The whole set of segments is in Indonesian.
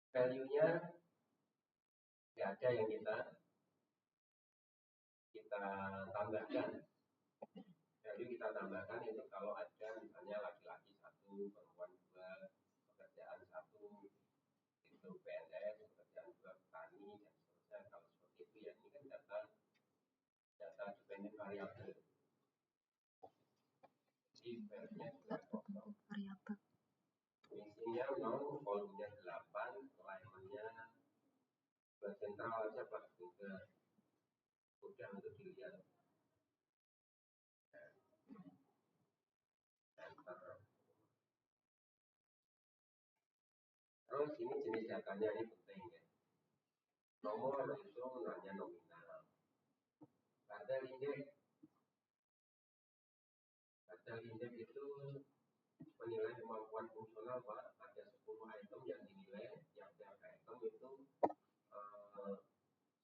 Value-nya nggak ada yang kita tambahkan. Value kita tambahkan itu kalau ada misalnya laki-laki 1, perempuan 2, pekerjaan 1, itu PNS, pekerjaan 2 petani dan seterusnya. Kalau seperti itu ya ini kan data dependent variable. Jadi value-nya juga kosong. Misinya mau volumenya 8, alignment-nya buat sentral aja Pak, juga mudah untuk dilihat. Terus ini jenis datanya ini penting ya. Nomor itu nanya nominal. Kartel indeks itu menilai kemampuan fungsional Pak. Ada 10 item yang dinilai, yang tiap item itu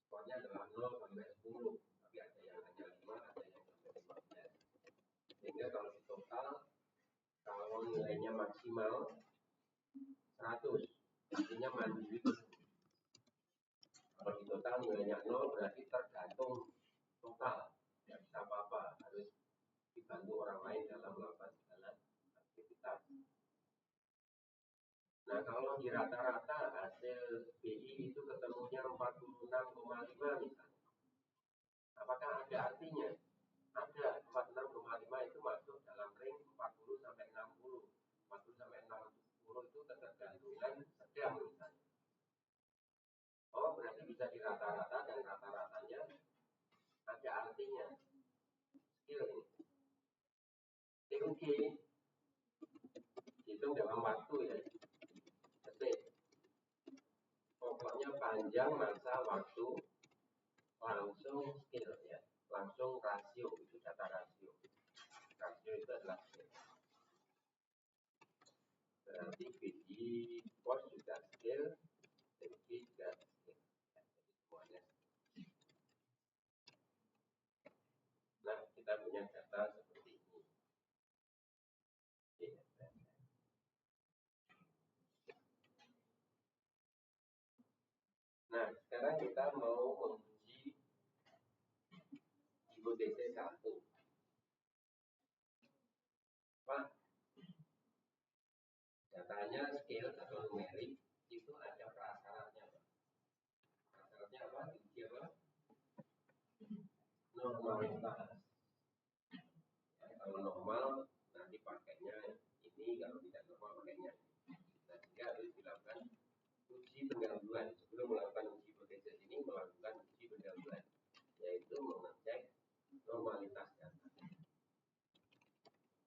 skornya adalah 0 sampai 10. Tapi ada yang hanya 5, ada yang sampai 15. Sehingga kalau di total, kalau nilainya maksimal 100, artinya mandiri. Kalau di total nilainya 0 berarti tergantung total, tidak bisa apa-apa, harus dibantu orang lain dalam melakukan segala aktivitas. Nah, kalau di rata-rata hasil BI itu ketemunya 46,5 misalnya. Apakah ada artinya? Ada. 46,5 itu masuk dalam ring 40 sampai 60. 40 sampai 60 itu ketergantungan sedang misalnya. Oh, berarti bisa di rata-rata dan rata-ratanya ada artinya. Skill ini. Oke. Hitung dalam waktu ya. Detik. Pokoknya panjang masa waktu langsung skill ya. Langsung rasio, itu data rasio. Rasio itu adalah skill. Berarti BI pos juga skill, BI juga skill. Jadi semuanya. Nah, kita punya data seperti ini. Nah, sekarang kita mau menguji hipotesis 1. Pak, datanya scale atau numerik itu ada prasyaratnya. Prasyaratnya apa? Diuji apa? Normalitas. Ya, kalau normal nanti pakainya ini, kalau tidak normal pakainya ini. Nah, sehingga harus dilakukan uji pendahuluan. Sebelum melakukan uji hipotesis ini, melakukan uji pendahuluan, yaitu mengecek normalitas data.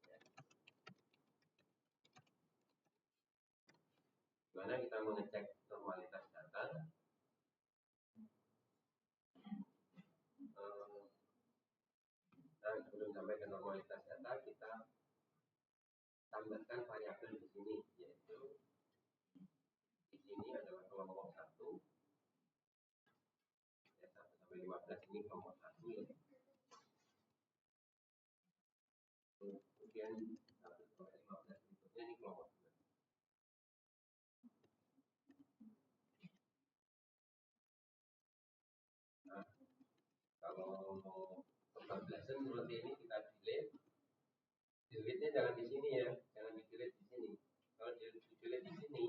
Ya. Gimana kita mengecek normalitas data? Nah, sebelum sampai ke normalitas data, kita tambahkan variabel di sini, yaitu di sini adalah kelompok 1, ya, 1 sampai 15 ini kelompok 1 ya. Kemudian 1 sampai 15 berikutnya ini kelompok 2. Nah, kalau pembablasan seperti ini kita delete. Delete-nya jangan di sini ya, jangan di delete di sini. Kalau di delete di sini,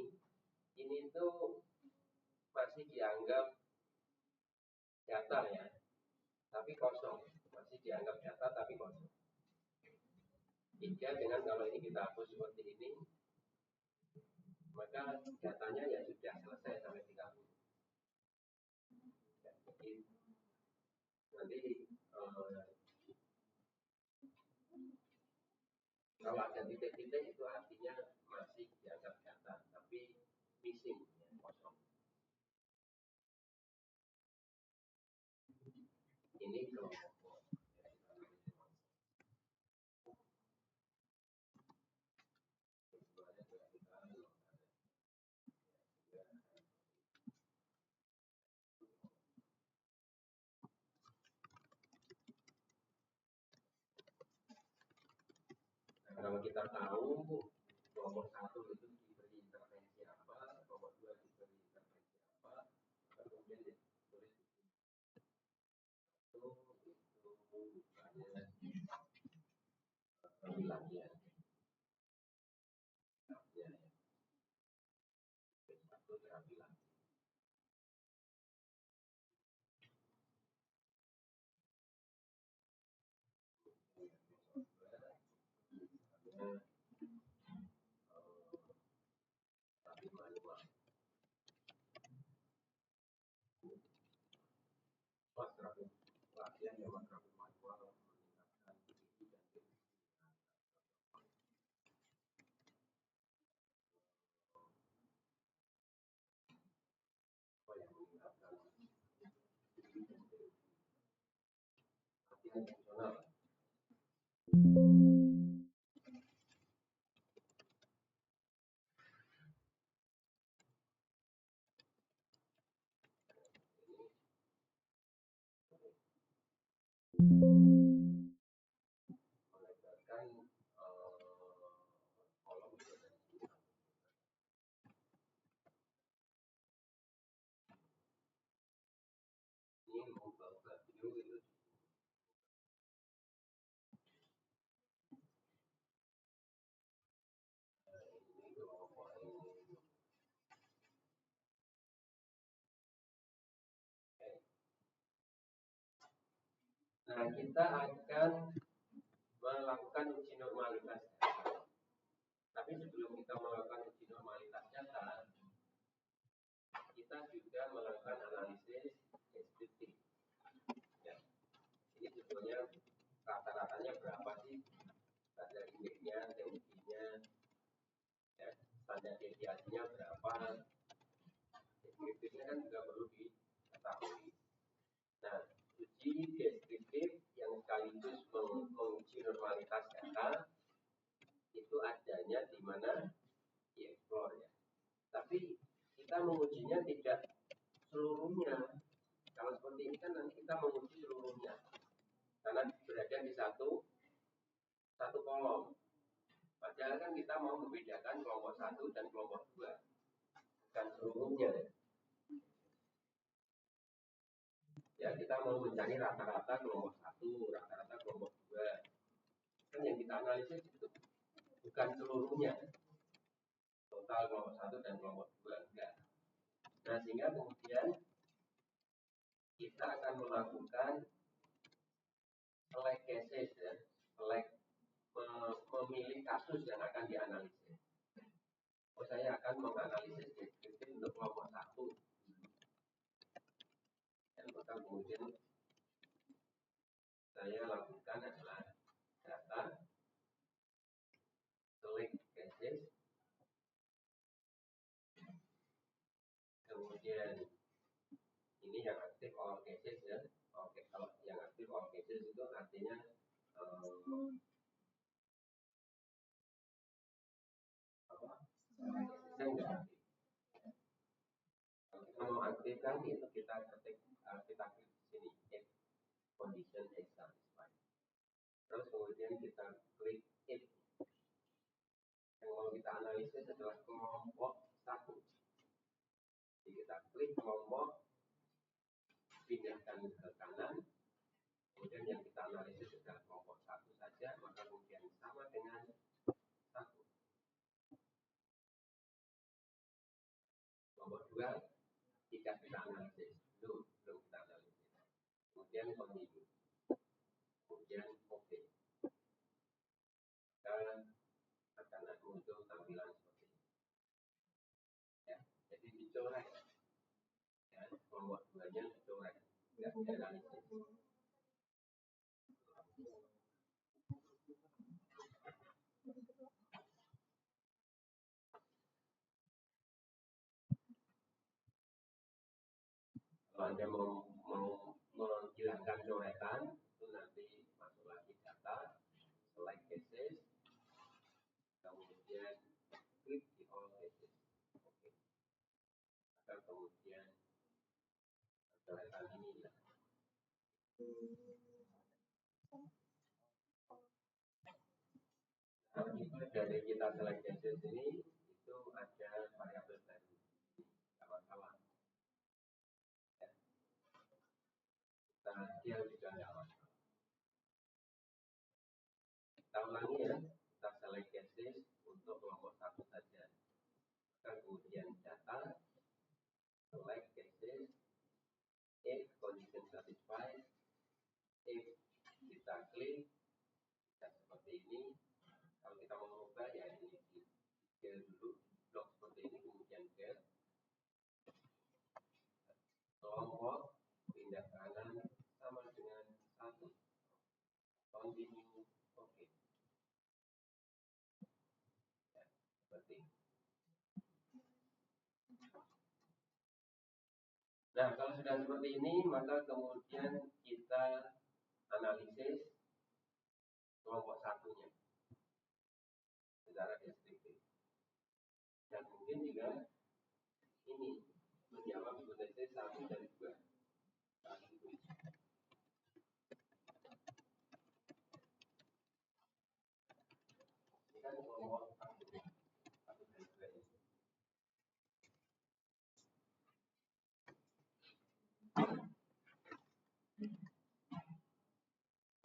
ini tuh masih dianggap data ya, tapi kosong. Masih dianggap data tapi kosong. Jika dengan kalau ini kita hapus seperti ini, maka datanya ya sudah selesai sampai 30. Ya, jadi nanti kalau ada titik-titik itu artinya masih dianggap data, tapi missing, ya, kosong. Ini kelompok. Kalau kita tahu kelompok 1 itu diberi intervensi apa, kelompok 2 diberi intervensi apa, kemudian ditulis itu bukannya tampilannya ya, satu tampilan. Latihan yang manual meningkatkan gigi dan apa yang meningkatkan latihan fungsional. Melebarkan kolom Nah, kita akan melakukan uji normalitas data. Tapi sebelum kita melakukan uji normalitas data, kita juga melakukan analisis deskriptif. Ya. Ini sebetulnya rata-ratanya berapa sih? Standar indeksnya, TUI-nya, ya, standar deviasinya berapa? Deskriptifnya kan juga perlu diketahui. Nah, uji deskriptif yang sekaligus menguji normalitas data itu adanya di mana? Di Explore ya. Tapi kita mengujinya tidak seluruhnya. Kalau seperti ini kan nanti kita menguji seluruhnya karena berada di satu kolom. Padahal kan kita mau membedakan kelompok 1 dan kelompok 2, bukan seluruhnya. Ya, kita mau mencari rata-rata kelompok 1, rata-rata kelompok 2. Kan yang kita analisis itu bukan seluruhnya. Total kelompok 1 dan kelompok 2 enggak. Nah, sehingga kemudian kita akan melakukan select cases ya, select memilih kasus yang akan dianalisis. Saya akan menganalisis deskriptif untuk kelompok 1. Dan maka kemudian saya lakukan adalah data select cases, kemudian ini yang aktif all cases ya. Oke, kalau yang aktif all cases itu artinya casesnya enggak aktif. Kalau kita mau aktifkan itu kita ketik kita klik di sini if condition is satisfied. Terus kemudian kita klik if yang mau kita analisis adalah kelompok 1. Jadi kita klik kelompok, pindahkan ke kanan, kemudian yang kita analisis adalah kelompok 1 saja, maka kemudian sama dengan 1. Kelompok 2 tidak kita analisis, belum kita analisis. Kemudian continue, kemudian OK. Maka akan muncul tampilan seperti ini. Ya, jadi dicoret. Ya, kelompok 2-nya dicoret, tidak dianalisis. Kalau Anda mau menghilangkan coretan, itu nanti masuk lagi data, select cases, kemudian klik di all cases. Oke. Maka kemudian coretan ini hilang. Nah, itu dari kita select cases ini, itu ada variabel baru. Tidak masalah. Ya. Dia juga tidak masalah. Kita ulangi ya, kita select cases untuk kelompok 1 saja. Maka kemudian data, select cases, if condition satisfied, if kita klik, dan seperti ini. Kalau kita mau mengubah ya ini ke dulu, blok seperti ini, kemudian ke kelompok, pindah kanan, sama dengan 1. Continue, oke. Ya, seperti ini. Nah, kalau sudah seperti ini, maka kemudian kita analisis kelompok 1-nya secara deskriptif. Dan mungkin juga ini menjawab hipotesis 1 dan 2. Ini kan kelompok 1 dan 2 ini.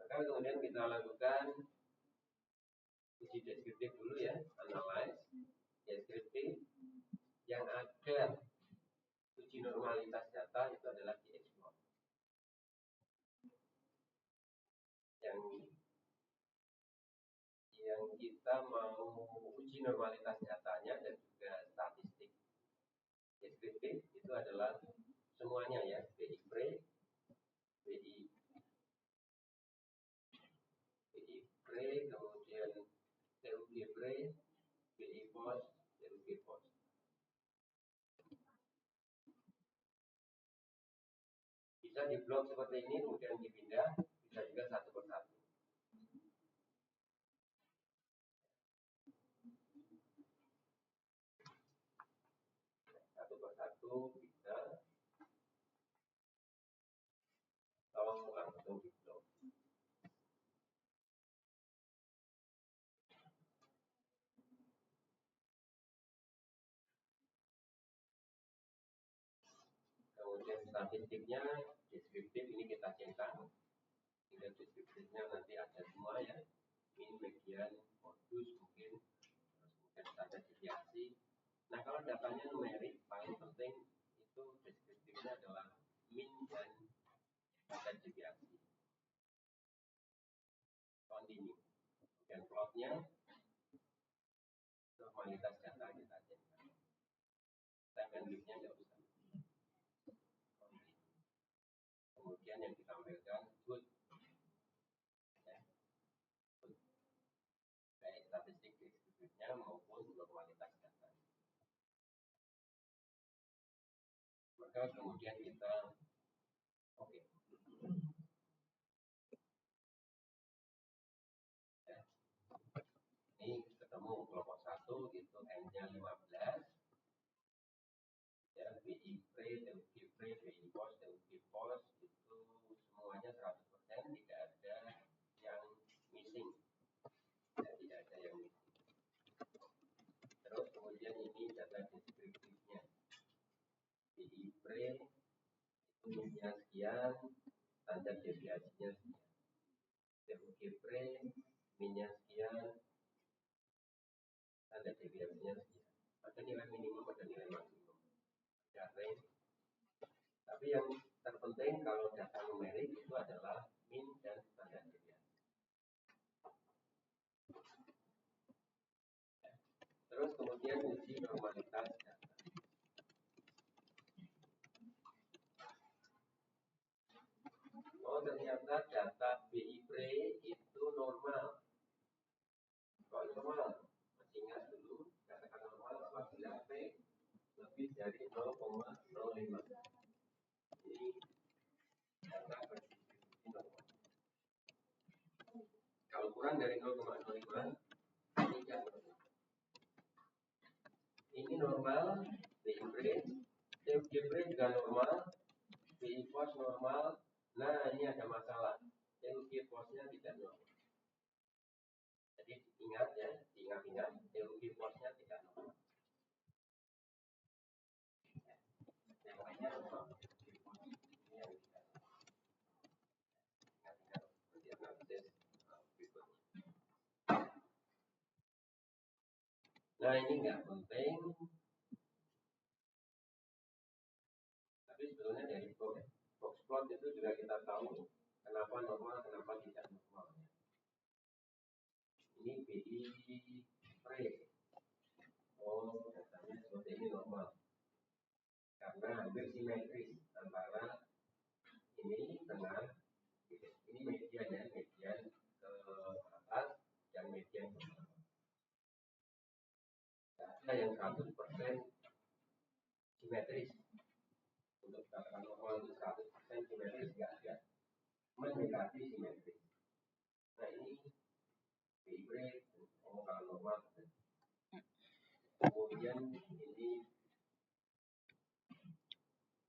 Maka kemudian kita lakukan uji deskriptif dulu ya, analyze deskriptif. Yang ada uji normalitas data itu adalah di Explore. kita mau uji normalitas datanya dan juga statistik deskriptif. Itu adalah semuanya ya, BI pre, BI pre, kemudian TUG pre, BI post, TUG post. Bisa di blok seperti ini, kemudian dipindah, bisa juga satu persatu. Satu persatu bisa, atau langsung di blok. Kemudian statistiknya, deskriptif ini kita centang. Sehingga deskriptifnya nanti ada semua ya, min, median, modus mungkin, terus kemudian standar deviasi. Nah kalau datanya numerik, paling penting itu deskriptifnya adalah min dan standar deviasi. Continue. Dan plotnya normalitas data kita centang. Time and width-nya nggak usah. Kemudian yang ditampilkan good, ya, good. Baik statistik deskriptifnya maupun normalitas data. Maka kemudian kita oke. Ya. Ini ketemu kelompok 1 itu N-nya 15. Ya, BI pre, TUG pre, BI post, TUG post itu semuanya 100%, tidak ada yang missing. Ya, tidak ada yang missing. Terus kemudian ini data deskriptifnya. BI pre itu minnya sekian, standar deviasinya sekian. TUG pre minnya sekian, standar deviasinya sekian. Ada nilai minimum, ada nilai maksimum. Ada range. Tapi yang terpenting kalau data numerik itu adalah min dan standar deviasi. Terus kemudian uji normalitas data. Oh ternyata data BI pre itu normal. Kok normal? Masih ingat dulu, katakan normal apabila P lebih dari 0,05. Ini data berdistribusi normal. Kalau kurang dari 0,05, tidak normal. Ini normal, BI pre, TUG pre juga normal, BI post normal. Nah ini ada masalah, TUG postnya tidak normal. Jadi ingat ya, ingat-ingat TUG postnya tidak normal. Yang lainnya normal. Ini yang kita ingat-ingat seperti analisis berikutnya. Nah ini nggak penting, tapi sebetulnya dari box plot itu juga kita tahu kenapa normal, kenapa tidak normal. Ini BI pre. Oh, datanya seperti ini normal. Karena hampir simetris antara ini tengah, ini median ya, median ke atas dan median ke bawah. Ada yang 100% simetris. Untuk data normal itu 100% simetris nggak ada. Mendekati simetris. Nah ini BI pre, oh kalau normal. Kemudian ini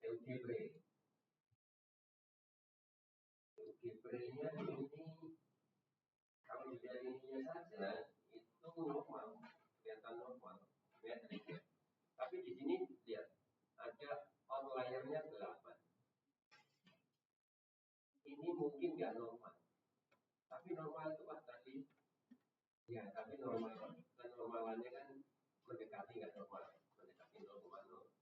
TUG pre. TUG pre-nya ini kalau dilihat ininya saja itu normal, kelihatan normal, simetris. Tapi di sini lihat ada outlier-nya 8. Ini mungkin nggak normal. Tapi normal itu Pak tadi. Ya, tapi normal. Kenormalannya kan mendekati nggak normal, mendekati 0,0.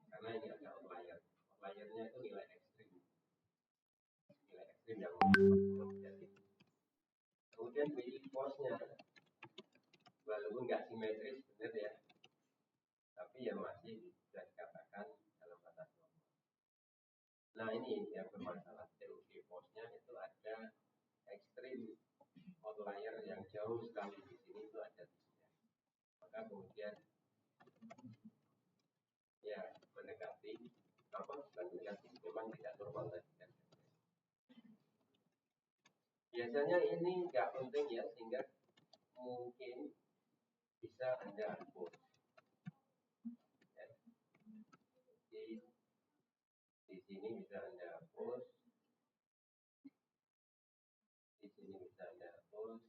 Karena ini ada outlier. Outliernya itu nilai ekstrim. Nilai ekstrim yang negatif. kemudian BI force-nya walaupun nggak simetris benar ya, tapi ya masih bisa dikatakan dalam batas normal. Nah ini yang bermasalah, TUG force-nya itu ada ekstrim outlier yang jauh sekali di sini itu ada 3. Maka kemudian ya mendekati apa, bukan mendekati, memang tidak normal tadi kan. Biasanya ini nggak penting ya, sehingga mungkin bisa Anda hapus. Ya. Di sini bisa Anda hapus, di sini bisa Anda hapus,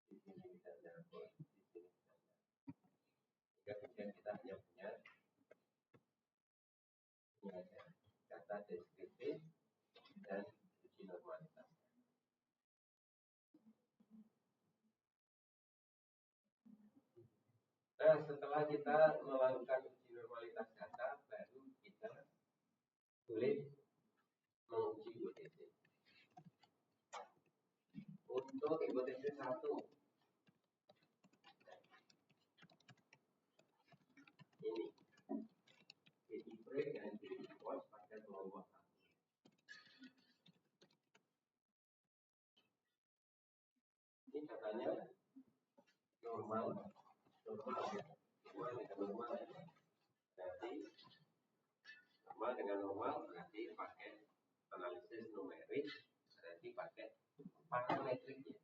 di sini bisa Anda hapus, di sini bisa Anda hapus. Sehingga kemudian kita hanya punya kata deskriptif dan uji normalitas. Nah, setelah kita melakukan uji normalitas data, baru kita boleh menguji hipotese. Untuk hipotese 1, ini BI break dan BI force pada kelompok 1. Ini datanya normal ya, normal dengan normal ya. Berarti normal dengan normal berarti pakai analisis numerik, berarti pakai parametrik ya.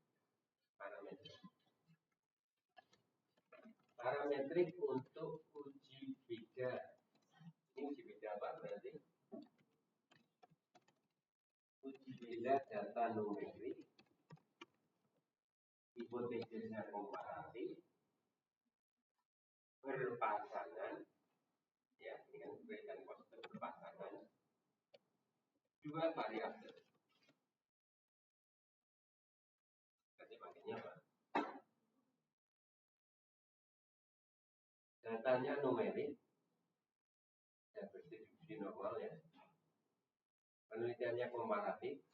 Parametrik untuk uji beda. Ini uji beda apa berarti? Uji beda data numerik, hipotesisnya komparatif, berpasangan ya, dengan break dan cost berpasangan, 2 variabel. Berarti makanya apa? Datanya numerik dan berdistribusi normal ya. Penelitiannya komparatif,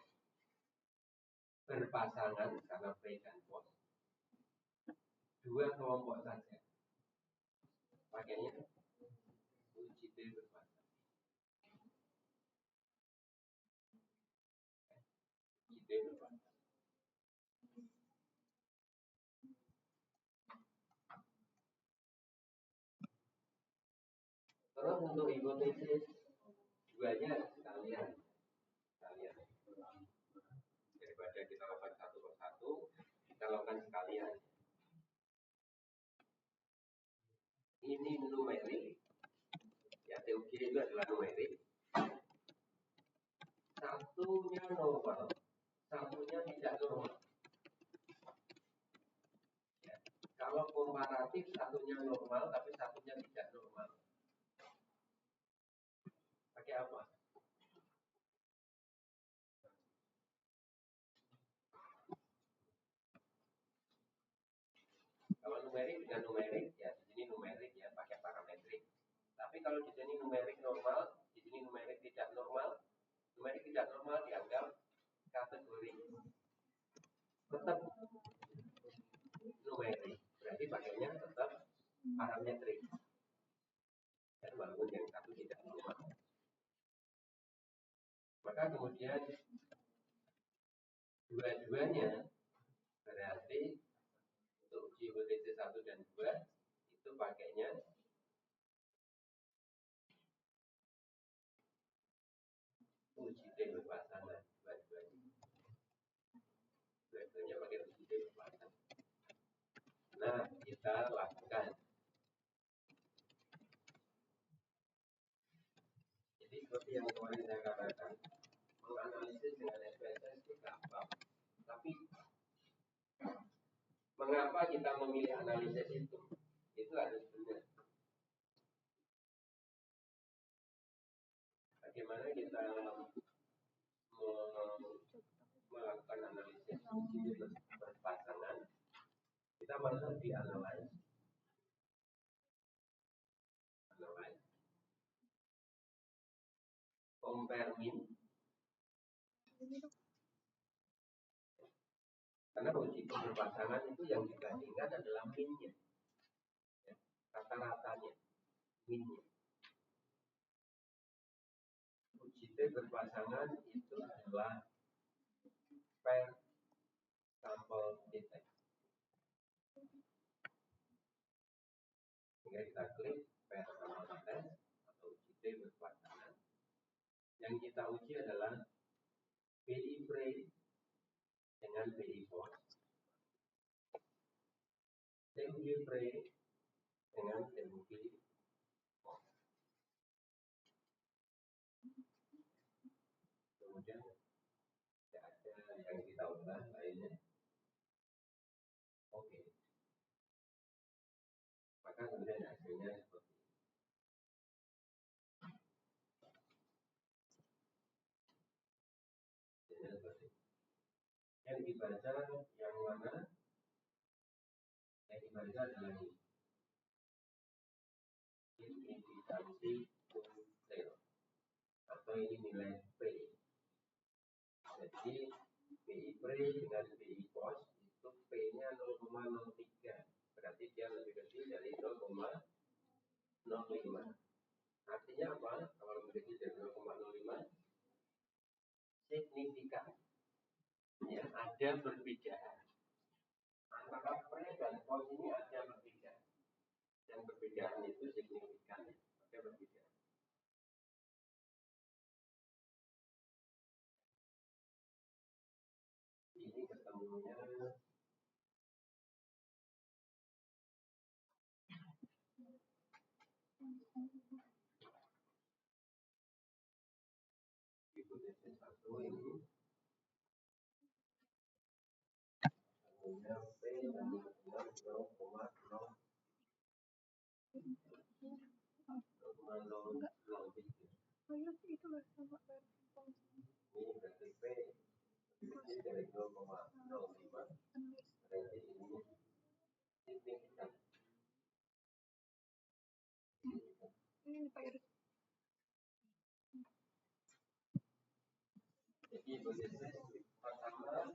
berpasangan karena break dan cost. 2 kelompok saja. Pakainya uji T berpasangan. Uji T berpasangan. Terus untuk hipotesis 2-nya sekalian. Daripada kita lakukan satu persatu, kita lakukan sekalian. Ini numerik. Ya, TUG itu adalah numerik. Satunya normal, satunya tidak normal. Ya. Kalau komparatif satunya normal, tapi satunya tidak normal. Pakai apa? Kalau numerik dengan numerik, ya di sini numerik ya, pakai parametrik. Tapi kalau di sini numerik normal, di sini numerik tidak normal. Numerik tidak normal dianggap kategori tetap numerik, berarti pakainya tetap parametrik. Dan walaupun yang satu tidak normal. Maka kemudian dua-duanya berarti untuk uji hipotesis 1 dan 2 itu pakainya uji T berpasangan, dua-duanya. Dua-duanya pakai uji T berpasangan. Nah, kita lakukan. Jadi seperti yang kemarin saya katakan, menganalisis dengan SPSS itu gampang. Tapi mengapa kita memilih analisis itu? Itu harus benar. Bagaimana kita melakukan analisis berpasangan? Kita masuk di analyze, compare mean. Karena uji T berpasangan itu yang dibandingkan adalah min-nya, ya, rata-ratanya, min-nya. Uji T berpasangan itu adalah per sampel detek. Sehingga kita klik per sampel detek atau uji T berpasangan. Yang kita uji adalah BI pre dengan BI post, TUG pre dengan TUG post. Kemudian ada yang kita ubah lainnya. Oke. Maka kemudian hasilnya seperti ini. Yang dibaca yang mana? Yang dibaca adalah ini. Signifikansi full atau ini nilai P. Jadi BI pre dengan BI post itu P-nya 0,03. Berarti dia lebih kecil dari 0,05. Artinya apa? Kalau lebih kecil dari 0,05 signifikan. Ya, ada perbedaan antara pre dan post ini, ada perbedaan. Dan perbedaan itu signifikan. Ada perbedaan. Ini ketemunya itu DC1 ini ketemunya P dan 0,0 ini berarti P lebih dari 0,05. Berarti ini signifikan. Jadi pertama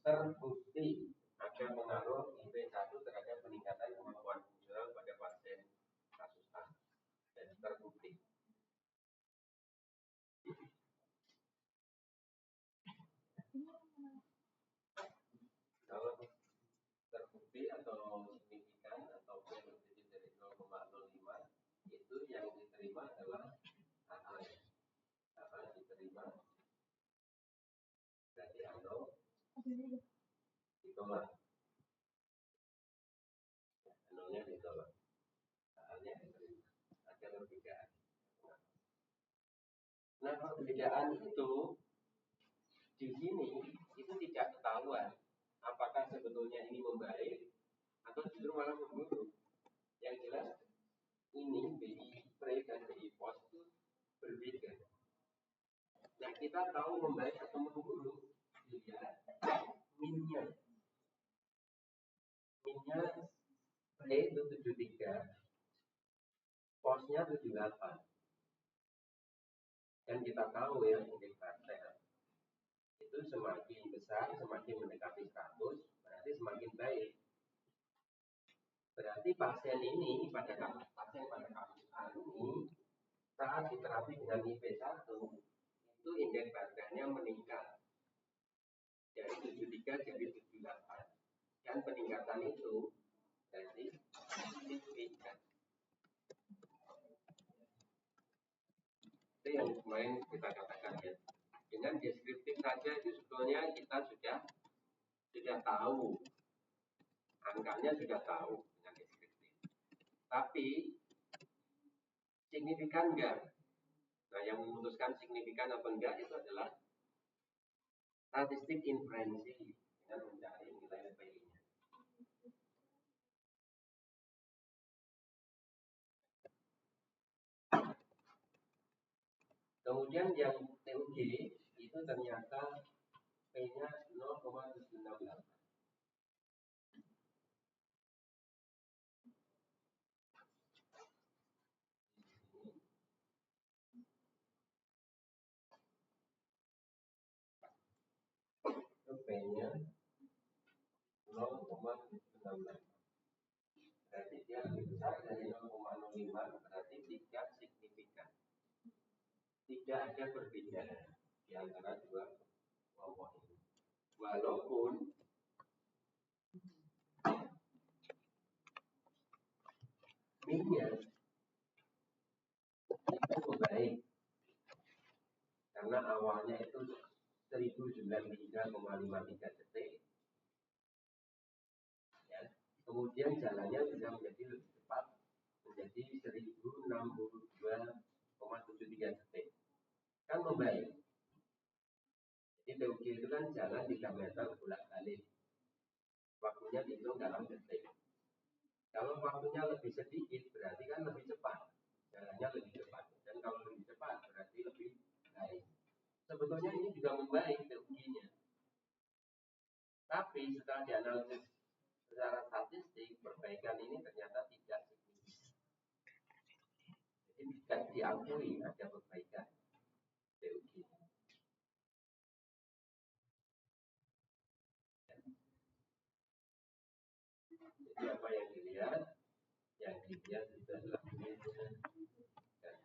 terbukti ada pengaruh IP1 terhadap peningkatan kemampuan fungsional pada pasien kasus A. Dan terbukti. Kalau terbukti atau signifikan atau lebih dari 0,05 itu yang diterima adalah AA. AA diterima, berarti ANO ditolak. ANO-nya ditolak, AA-nya diterima. Ada perbedaan. Nah, perbedaan itu di sini itu tidak ketahuan apakah sebetulnya ini membaik atau justru malah memburuk. Yang jelas ini BI pre dan BI post itu berbeda. Nah, kita tahu membaik atau memburuk dilihat min-nya. Min-nya pre itu 73, post-nya 78. Dan kita tahu ya indeks Bartel itu semakin besar, semakin mendekati 100, berarti semakin baik. Berarti pasien ini pada kasus A ini saat diterapi dengan IP1 itu indeks Bartelnya meningkat dari 73 jadi 78, dan peningkatan itu jadi signifikan. Itu yang kemarin kita katakan ya. Dengan deskriptif saja itu sebetulnya kita sudah tahu angkanya, sudah tahu dengan deskriptif. Tapi signifikan enggak? Nah, yang memutuskan signifikan apa enggak itu adalah statistik inferensi dengan mencari nilai P-nya. Kemudian yang TUG itu ternyata P-nya 0,768. Itu P-nya 0,76. Berarti dia lebih besar dari 0,05, berarti tidak signifikan. Tidak ada perbedaan di antara dua kelompok ini. Walaupun min-nya itu membaik karena awalnya itu 1093,53 detik ya. Kemudian jalannya bisa menjadi lebih cepat menjadi 1062,73 detik, kan membaik. Jadi TUG itu kan jalan 3 meter bolak-balik, waktunya dihitung dalam detik. Kalau waktunya lebih sedikit berarti kan lebih cepat, jalannya lebih cepat, dan kalau lebih cepat berarti lebih baik. Sebetulnya ini juga membaik TUG-nya, tapi setelah dianalisis secara statistik, perbaikan ini ternyata tidak signifikan. Jadi tidak diakui ada perbaikan TUG. Jadi apa yang dilihat? Yang dilihat itu adalah min-nya dan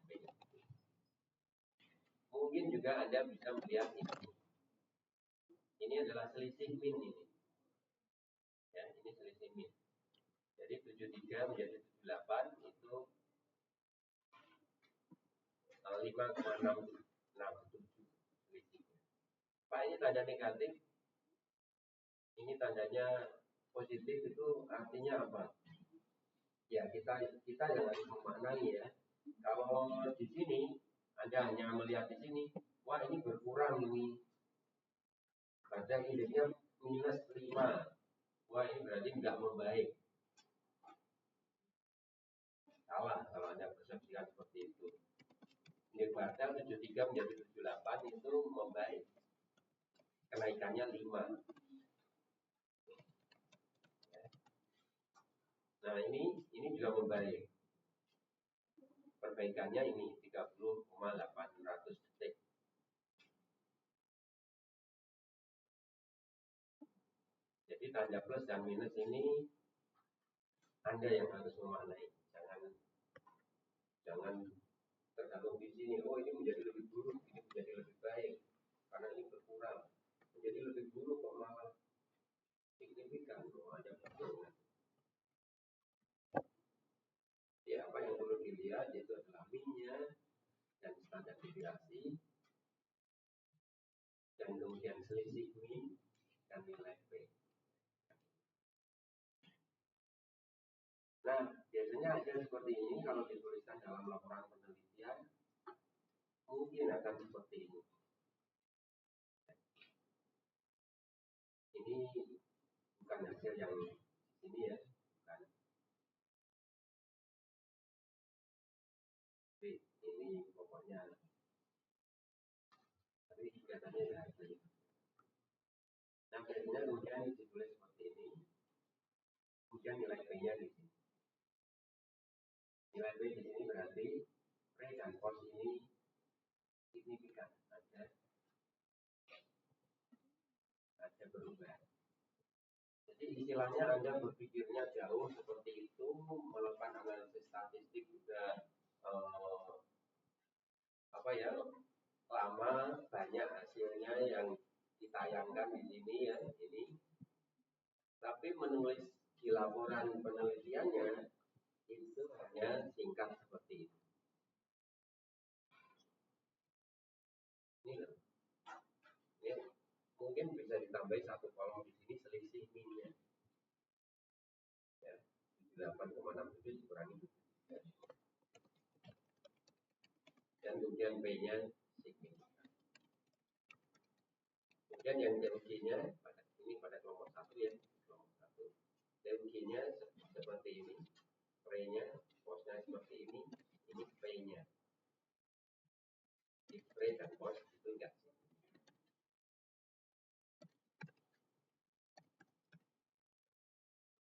p-nya. Mungkin juga Anda bisa melihat ini. Ini adalah selisih min ini. Ya, ini selisih min. Jadi 73 menjadi 78 itu 5,667 selisihnya. Pak, ini tanda negatif, ini tandanya positif, itu artinya apa? Ya, kita yang harus memaknai ya. Kalau di sini Anda hanya melihat di sini, wah ini berkurang ini. Pada indeksnya minus 5. Wah ini berarti nggak membaik. Salah kalau Anda persepsikan seperti itu. Indeks Bartel 73 menjadi 78 itu membaik. Kenaikannya 5. Nah ini juga membaik. Perbaikannya ini 30,800 detik. Jadi tanda plus dan minus ini Anda yang harus memaknai. Jangan tergantung di sini. Oh ini menjadi lebih buruk, ini menjadi lebih baik karena ini berkurang. Menjadi lebih buruk kok malah signifikan. Oh ada perbedaan. Ya, apa yang perlu dilihat itu adalah min-nya dan standar deviasi, dan kemudian selisih min dan nilai P. Nah, biasanya hasil seperti ini kalau dituliskan dalam laporan penelitian mungkin akan seperti ini. Ini bukan hasil yang ini ya, bukan. Tapi ini pokoknya, tapi kelihatannya ya hasilnya. Nah, biasanya kemudian ditulis seperti ini, kemudian nilai P-nya di sini. Nilai P di sini berarti pre dan post ini signifikan, ada perubahan. Jadi istilahnya Anda berpikirnya jauh seperti itu, melakukan analisis statistik juga lama, banyak hasilnya yang ditayangkan di sini ya, ini. Tapi menulis di laporan penelitiannya itu hanya singkat seperti itu. Ini loh. Ini mungkin bisa ditambahi satu kolom di sini selisih min-nya. Ya, 8,67 dikurangi 7. Dan kemudian P-nya signifikan. Kemudian yang TUG-nya ini pada kelompok 1 ya, kelompok 1. TUG-nya seperti ini, pre-nya, post-nya seperti ini P-nya. Di pre dan post itu enggak sih.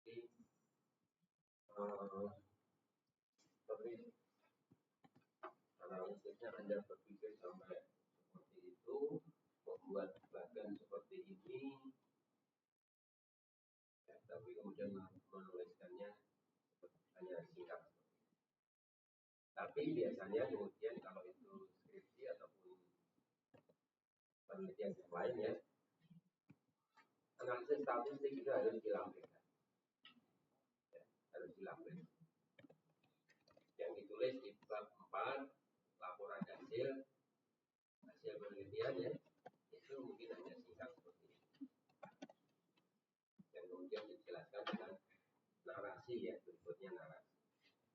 Jadi seperti analisisnya Anda berpikir sampai seperti itu, membuat bagan seperti ini, ya. kemudian menuliskannya hanya singkat. Tapi biasanya kemudian kalau itu skripsi ataupun penelitian yang lain ya, analisis statistik itu harus dilampirkan, ya, harus dilampirkan. Yang ditulis di bab 4 laporan hasil penelitian ya, itu mungkin hanya singkat seperti ini. Yang kemudian dijelaskan dengan narasi ya, berikutnya narasi.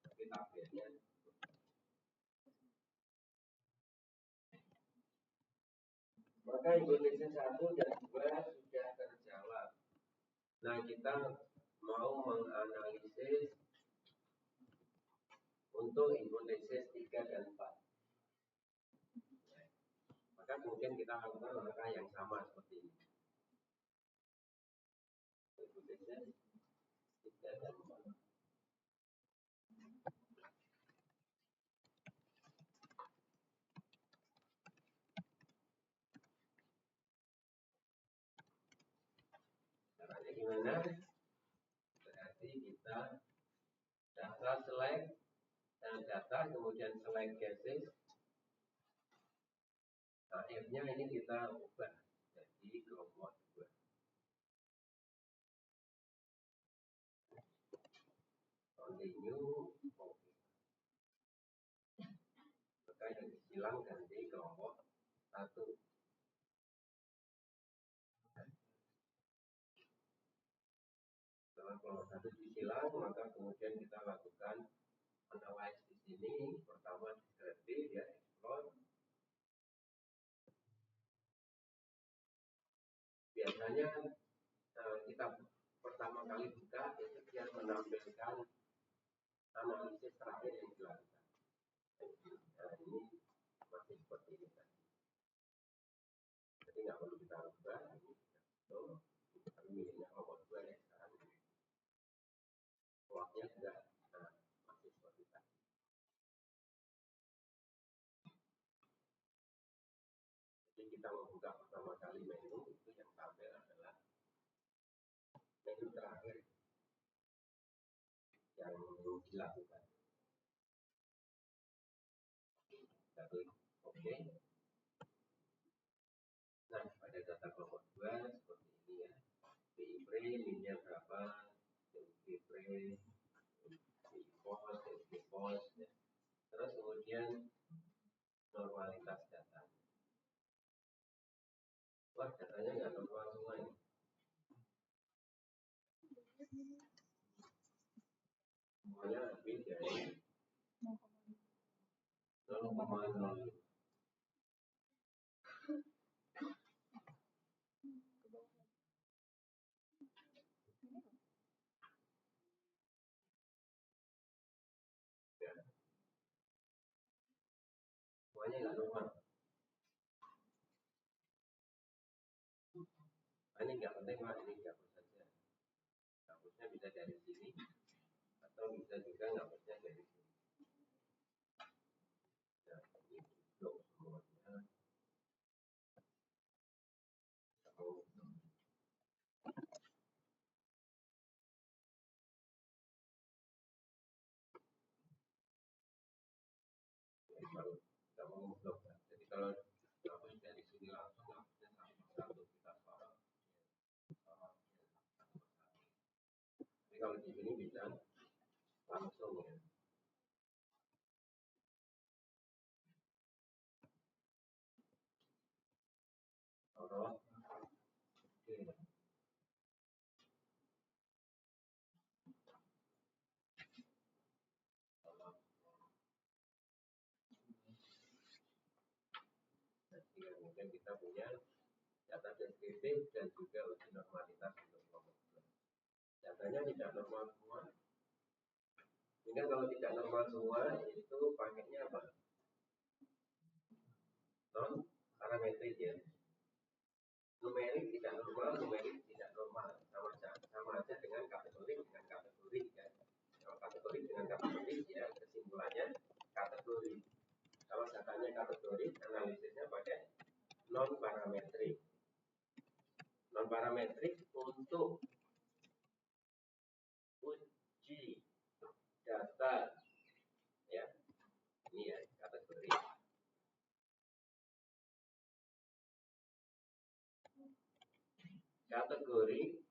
Tapi tabelnya maka hipotesa 1 dan 2 sudah terjawab. Nah, kita mau menganalisis untuk hipotesis 3 dan 4. Maka kemudian kita lakukan langkah yang sama seperti ini. Hipotesis 3 dan 4. Caranya gimana? Berarti kita data select dan data kemudian select cases. Akhirnya ini kita ubah jadi kelompok 2. Continue, oke. Maka yang disilang ganti kelompok 1. Setelah kelompok 1 disilang, maka kemudian kita lakukan analyze di sini. Pertama descriptive ya, explore. Biasanya kita pertama kali buka itu dia menampilkan analisis terakhir yang dilakukan. Nah, ini masih seperti ini kan. Jadi nggak perlu kita ubah ini. Tapi miliknya kelompok 2 ya sekarang. Kelompoknya juga masih seperti tadi. Jadi kita membuka pertama kali menu itu yang tampil adalah menu terakhir yang dilakukan. Satu, oke. Nah, pada data kelompok 2 seperti ini ya. BI pre minnya berapa? BI pre, BI post, BI post ya. Terus kemudian normalitas data. Wah, datanya nggak normal semua ini. Semuanya lebih dari 0,0. Semuanya nggak normal. Ini nggak penting Pak, ini dihapus saja. Hapusnya bisa dari sini atau bisa juga hapusnya dari sini. Nah, ini blok semuanya. Jadi kalau nggak mau blok, jadi kalau hapus dari sini langsung hapusnya satu kita sorot. Jadi kalau di sini bisa langsung ya. Sorot. Oke. Jadi kemudian kita punya data deskriptif dan juga uji normalitas untuk kelompok 2. Datanya tidak normal semua. Sehingga kalau tidak normal semua itu pakainya apa? Non parametrik ya. Numerik tidak normal, numerik tidak normal. Sama aja dengan kategori ya. Kalau kategori dengan kategori ya kesimpulannya kategori. Kalau datanya kategori, analisisnya pakai non parametrik. Non parametrik untuk data, ya ini ya kategori. Kategori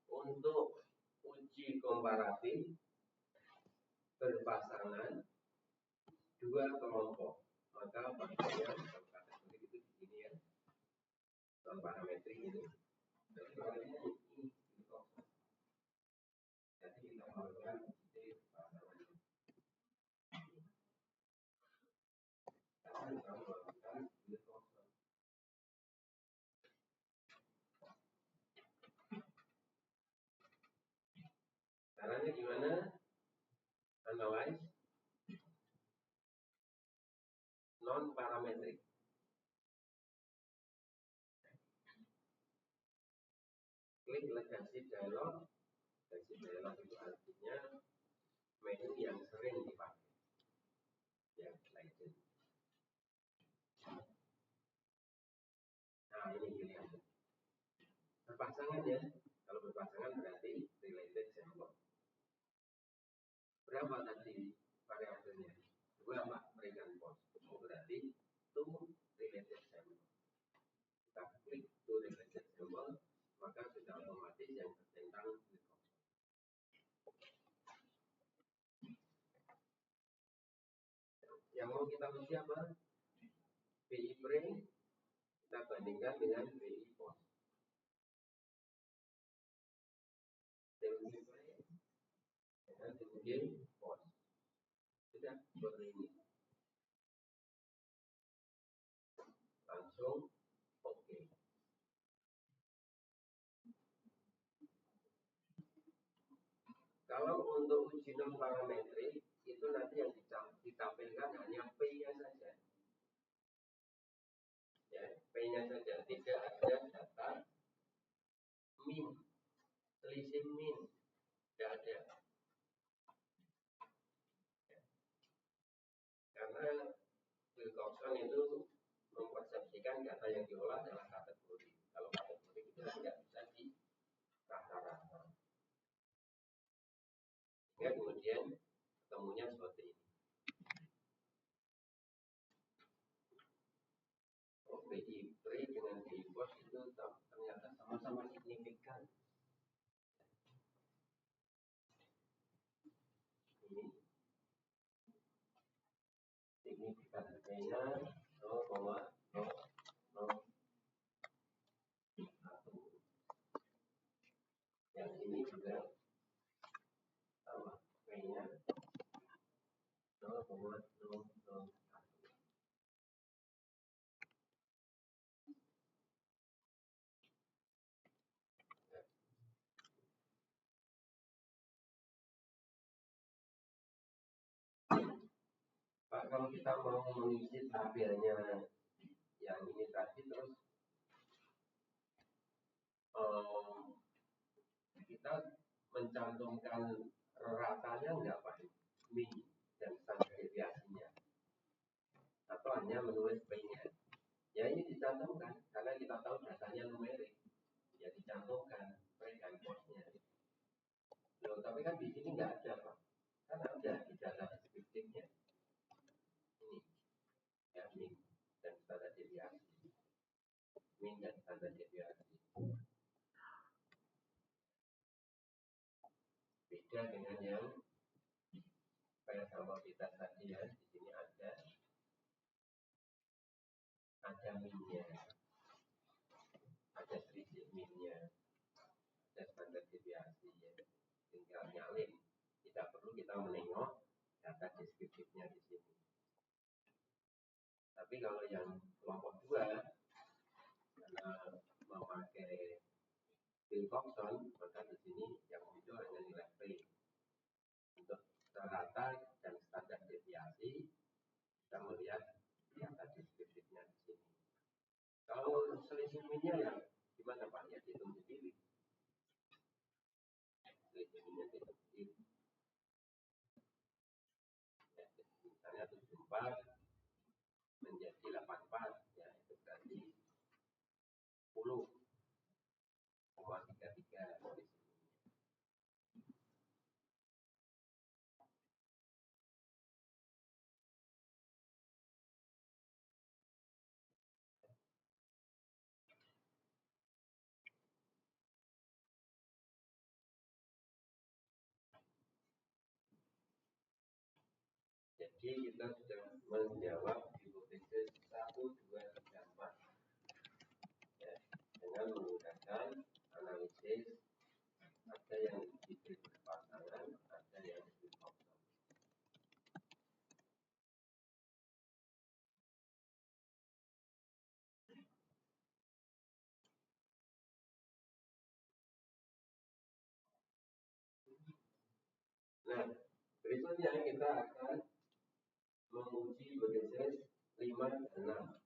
untuk uji komparatif berpasangan dua kelompok, maka pastinya dalam kategori itu di sini ya, non parametrik ini. Jadi kita melakukan uji pasangan. Karena kita melakukan uji pasangan. Caranya gimana? Analyze non parametrik. Klik legasi dialog. Legasi dialog itu artinya menu yang sering dipakai. Ya, legend. Nah, ini pilihannya. Berpasangan ya. Kalau berpasangan berarti related sample. Berapa tadi variabelnya? 2 Pak, berikan pos. Oh, berarti to related sample. Kita klik to related sample, maka sudah otomatis yang tertentang yang mau kita uji apa? BI pre kita bandingkan dengan BI post. BI pre dengan BI post. Sudah seperti ini. Langsung oke. Kalau untuk uji non parametrik itu nanti yang ditampilkan hanya P-nya saja. Ya, P-nya saja, tidak ada data min, selisih min, tidak ada. Ya. Karena Wilcoxon itu mempersepsikan data yang diolah adalah kategori. Kalau kategori itu tidak bisa di rata-rata. Ya, kemudian ketemunya seperti ini. Oh, BI pre dengan BI post itu ternyata sama-sama signifikan. Ini signifikan P-nya 0,001. Yang ini juga sama, P-nya 0,001. Pak, kalau kita mau mengisi tabelnya yang ini tadi terus kita mencantumkan ratanya enggak Pak? Min dan standar deviasinya. Atau hanya menulis P-nya. Ya ini dicantumkan karena kita tahu datanya numerik. Ya dicantumkan P dan post-nya. Loh, tapi kan di sini enggak ada Pak. Kan ada di data deskriptifnya. Ini ya min dan standar deviasi. Min dan standar deviasi. Beda dengan yang sampel kita tadi ya, di sini ada minnya, ada selisih minnya, ada standar deviasi ya, tinggal nyalin. Tidak perlu kita menengok data deskriptifnya di sini. Tapi kalau yang kelompok 2 karena memakai Wilcoxon, maka di sini yang muncul hanya nilai P. Untuk rata dan standar deviasi kita melihat data deskriptifnya di sini. Kalau selisih minnya ya gimana Pak? Ya hitung sendiri. Selisih minnya hitung sendiri. Ya, misalnya 74 menjadi 84, ya itu berarti 10,33 selisih minnya. Jadi kita sudah menjawab hipotesis 1, 2, 3, 4 ya, dengan menggunakan analisis ada yang diuji berpasangan, ada yang diuji kosong. Nah, berikutnya kita akan menguji hipotesis 5 dan 6.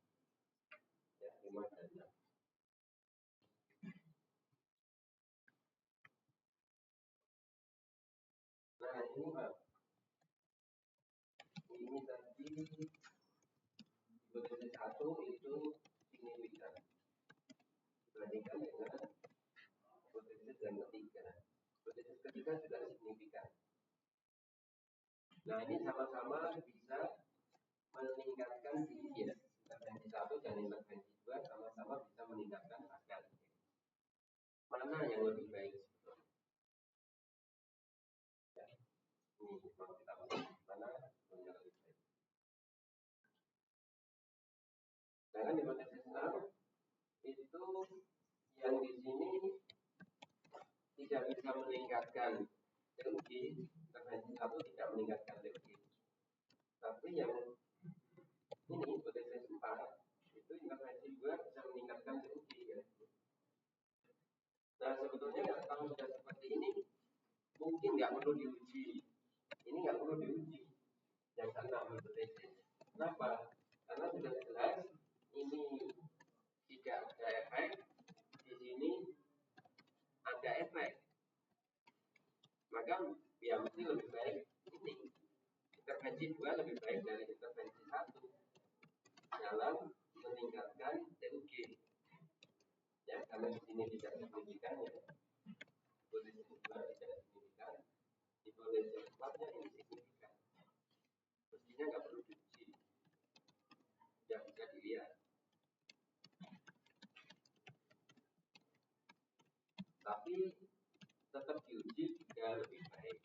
Ya, 5 dan 6. Nah, ini Pak. Ini tadi hipotesis 1 itu signifikan dibandingkan dengan hipotesis yang ketiga. Hipotesis ketiga juga signifikan. Nah, ini sama-sama bisa meningkatkan diri ya. Intervensi 1 dan intervensi 2 sama-sama bisa meningkatkan akal. Mana yang lebih baik sebetulnya? Ya, ini mau kita bahas mana yang lebih baik. Dengan hipotesis 6 itu yang di sini tidak bisa meningkatkan TUG, intervensi 1 tidak meningkatkan TUG. Tapi yang ini hipotesis 4 itu intervensi 2 bisa meningkatkan TUG ya. Nah sebetulnya kalau sudah seperti ini mungkin nggak perlu diuji. Ini nggak perlu diuji. Yang keenam hipotesis. Kenapa? Karena sudah jelas ini tidak ada efek, di sini ada efek. Maka ya mesti lebih baik ini. Intervensi 2 lebih baik dari intervensi 1 dalam meningkatkan TUG. Ya, karena di sini tidak signifikan ya. Hipotesis 2 tidak signifikan. Hipotesis 4-nya ini signifikan. Mestinya nggak perlu diuji. Tidak bisa dilihat. Tapi tetap diuji jika lebih baik.